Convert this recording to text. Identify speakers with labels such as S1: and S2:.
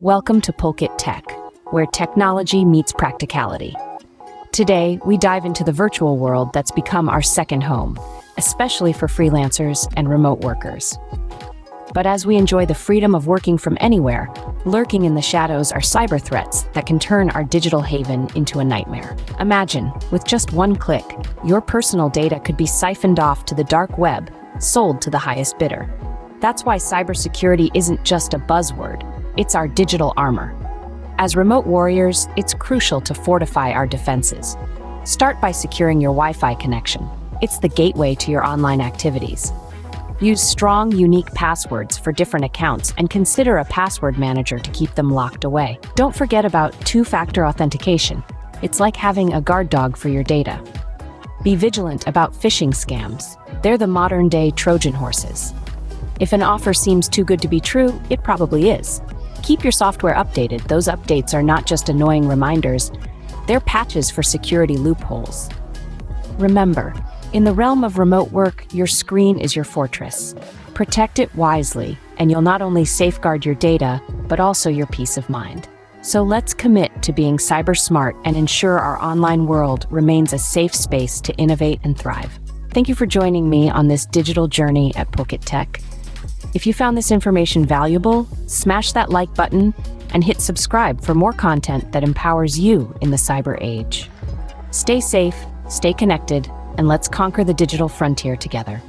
S1: Welcome to Pulkit Tech, where technology meets practicality. Today, we dive into the virtual world that's become our second home, especially for freelancers and remote workers. But as we enjoy the freedom of working from anywhere, lurking in the shadows are cyber threats that can turn our digital haven into a nightmare. Imagine, with just one click, your personal data could be siphoned off to the dark web, sold to the highest bidder. That's why cybersecurity isn't just a buzzword, it's our digital armor. As remote warriors, it's crucial to fortify our defenses. Start by securing your Wi-Fi connection. It's the gateway to your online activities. Use strong, unique passwords for different accounts and consider a password manager to keep them locked away. Don't forget about two-factor authentication. It's like having a guard dog for your data. Be vigilant about phishing scams. They're the modern-day Trojan horses. If an offer seems too good to be true, it probably is. Keep your software updated. Those updates are not just annoying reminders, they're patches for security loopholes. Remember, in the realm of remote work, your screen is your fortress. Protect it wisely, and you'll not only safeguard your data, but also your peace of mind. So let's commit to being cyber smart and ensure our online world remains a safe space to innovate and thrive. Thank you for joining me on this digital journey at Pulkit Tech. If you found this information valuable, smash that like button and hit subscribe for more content that empowers you in the cyber age. Stay safe, stay connected, and let's conquer the digital frontier together.